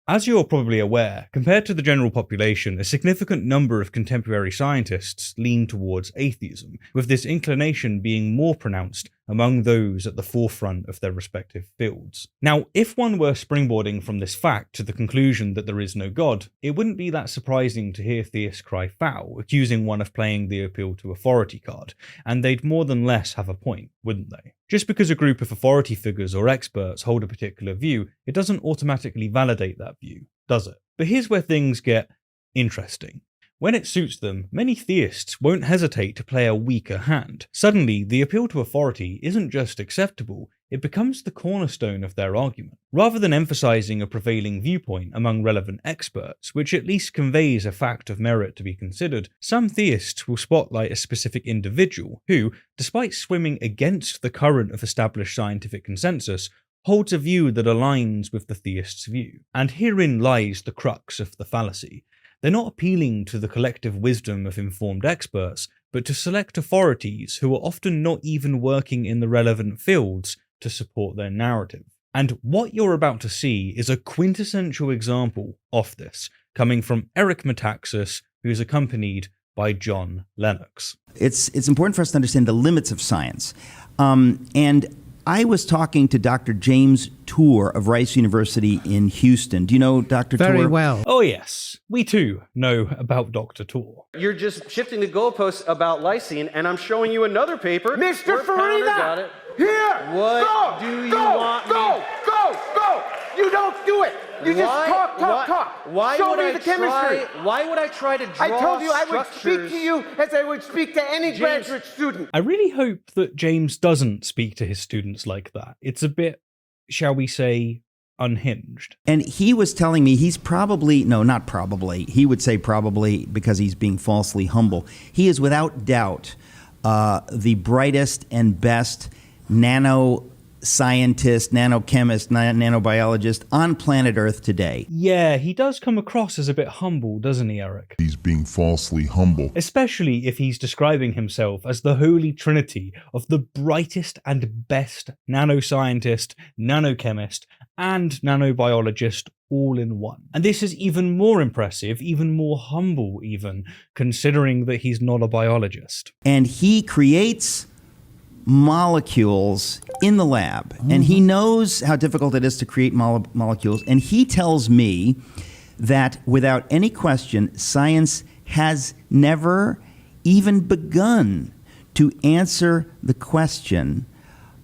As you're probably aware, compared to the general population, a significant number of contemporary scientists lean towards atheism, with this inclination being more pronounced among those at the forefront of their respective fields. Now, if one were springboarding from this fact to the conclusion that there is no God, it wouldn't be that surprising to hear theists cry foul, accusing one of playing the appeal to authority card, and they'd more than less have a point, wouldn't they? Just because a group of authority figures or experts hold a particular view, it doesn't automatically validate that view, does it? But here's where things get interesting. When it suits them, many theists won't hesitate to play a weaker hand. Suddenly, the appeal to authority isn't just acceptable, it becomes the cornerstone of their argument. Rather than emphasizing a prevailing viewpoint among relevant experts, which at least conveys a fact of merit to be considered, some theists will spotlight a specific individual who, despite swimming against the current of established scientific consensus, holds a view that aligns with the theist's view. And herein lies the crux of the fallacy. They're not appealing to the collective wisdom of informed experts, but to select authorities who are often not even working in the relevant fields to support their narrative. And what you're about to see is a quintessential example of this, coming from Eric Metaxas, who is accompanied by John Lennox. It's important for us to understand the limits of science. And I was talking to Dr. James Tour of Rice University in Houston. Do you know Dr. Tour? Very well. Oh yes, we too know about Dr. Tour. You're just shifting the goalposts about lysine, and I'm showing you another paper. Mr. where Pounder Farina! got it. Here! What do you want me- Go! You don't do it! You just talk! Why Show would me I the chemistry! Why would I try to draw I told you I would speak structures? to you as I would speak to any graduate student. I really hope that James doesn't speak to his students like that. It's a bit, shall we say, unhinged. And he was telling me he's probably, no, not probably, he would say probably because he's being falsely humble. He is without doubt the brightest and best nanoscientist, nanochemist, nanobiologist on planet Earth today. Yeah, he does come across as a bit humble, doesn't he, Eric? He's being falsely humble. Especially if he's describing himself as the holy trinity of the brightest and best nanoscientist, nanochemist, and nanobiologist all in one. And this is even more impressive, even more humble even, considering that he's not a biologist. And he creates molecules in the lab, and he knows how difficult it is to create molecules, and he tells me that without any question, science has never even begun to answer the question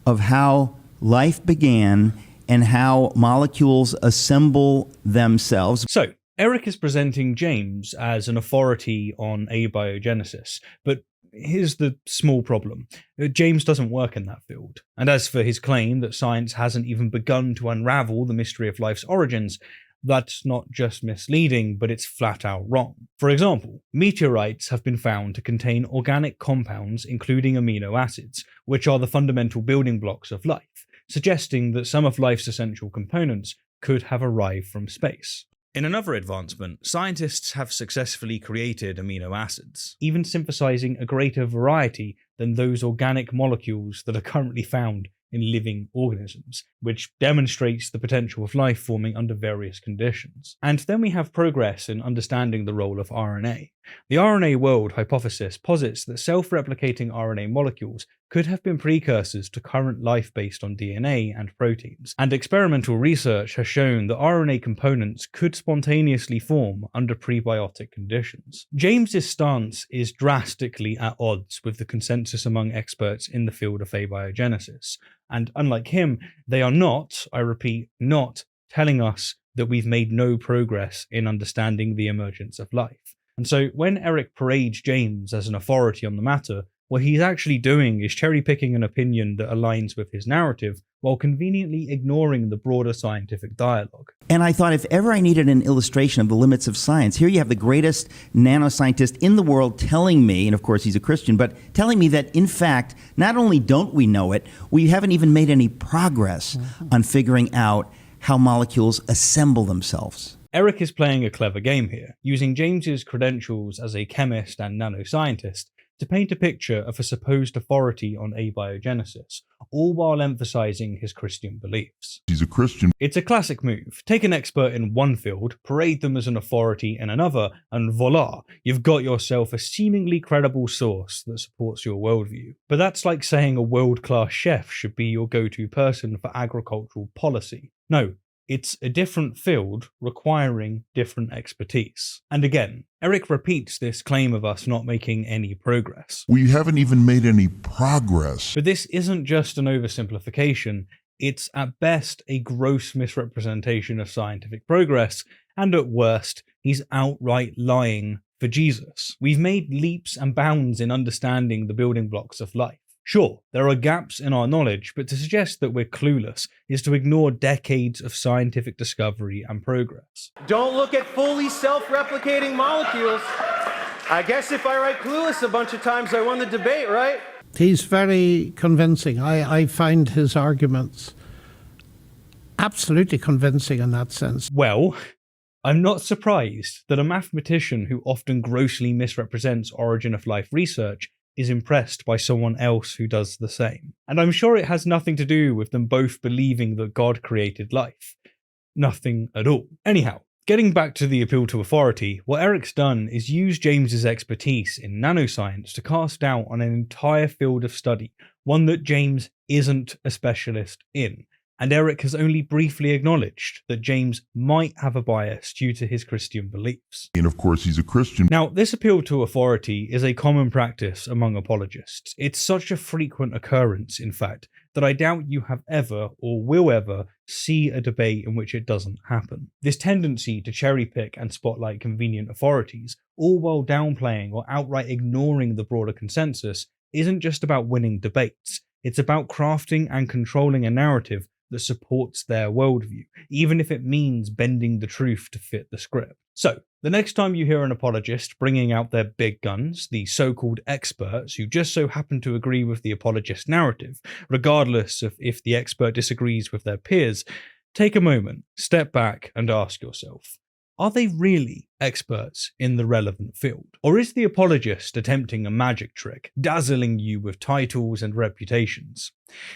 of how life began and how molecules assemble themselves. So, Eric is presenting James as an authority on abiogenesis, but here's the small problem. James doesn't work in that field. And as for his claim that science hasn't even begun to unravel the mystery of life's origins, that's not just misleading, but it's flat out wrong. For example, meteorites have been found to contain organic compounds, including amino acids, which are the fundamental building blocks of life, suggesting that some of life's essential components could have arrived from space. In another advancement, scientists have successfully created amino acids, even synthesizing a greater variety than those organic molecules that are currently found in living organisms, which demonstrates the potential of life forming under various conditions. And then we have progress in understanding the role of RNA. The RNA world hypothesis posits that self-replicating RNA molecules could have been precursors to current life based on DNA and proteins, and experimental research has shown that RNA components could spontaneously form under prebiotic conditions. James's stance is drastically at odds with the consensus among experts in the field of abiogenesis, and unlike him, they are not, I repeat, not telling us that we've made no progress in understanding the emergence of life. And so when Eric parades James as an authority on the matter, what he's actually doing is cherry-picking an opinion that aligns with his narrative while conveniently ignoring the broader scientific dialogue. And I thought if ever I needed an illustration of the limits of science, here you have the greatest nanoscientist in the world telling me, and of course he's a Christian, but telling me that in fact, not only don't we know it, we haven't even made any progress on figuring out how molecules assemble themselves. Eric is playing a clever game here, using James's credentials as a chemist and nanoscientist to paint a picture of a supposed authority on abiogenesis, all while emphasizing his Christian beliefs. He's a Christian. It's a classic move. Take an expert in one field, parade them as an authority in another, and voila, you've got yourself a seemingly credible source that supports your worldview. But that's like saying a world-class chef should be your go-to person for agricultural policy. No, it's a different field requiring different expertise. And again, Eric repeats this claim of us not making any progress. We haven't even made any progress. But this isn't just an oversimplification, it's at best a gross misrepresentation of scientific progress, and at worst, he's outright lying for Jesus. We've made leaps and bounds in understanding the building blocks of life. Sure, there are gaps in our knowledge, but to suggest that we're clueless is to ignore decades of scientific discovery and progress. Don't look at fully self-replicating molecules. I guess if I write clueless a bunch of times, I won the debate, right? He's very convincing. I find his arguments absolutely convincing in that sense. Well, I'm not surprised that a mathematician who often grossly misrepresents origin of life research is impressed by someone else who does the same. And I'm sure it has nothing to do with them both believing that God created life. Nothing at all. Anyhow, getting back to the appeal to authority, what Eric's done is use James's expertise in nanoscience to cast doubt on an entire field of study, one that James isn't a specialist in. And Eric has only briefly acknowledged that James might have a bias due to his Christian beliefs. And of course, he's a Christian. Now, this appeal to authority is a common practice among apologists. It's such a frequent occurrence, in fact, that I doubt you have ever or will ever see a debate in which it doesn't happen. This tendency to cherry pick and spotlight convenient authorities, all while downplaying or outright ignoring the broader consensus, isn't just about winning debates. It's about crafting and controlling a narrative that supports their worldview, even if it means bending the truth to fit the script. So, the next time you hear an apologist bringing out their big guns, the so-called experts who just so happen to agree with the apologist narrative, regardless of if the expert disagrees with their peers, take a moment, step back and ask yourself, are they really experts in the relevant field? Or is the apologist attempting a magic trick, dazzling you with titles and reputations?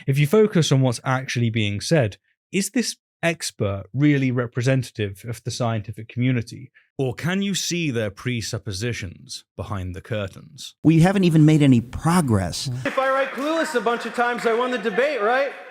If you focus on what's actually being said, is this expert really representative of the scientific community? Or can you see their presuppositions behind the curtains? We haven't even made any progress. If I write clueless a bunch of times, I won the debate, right?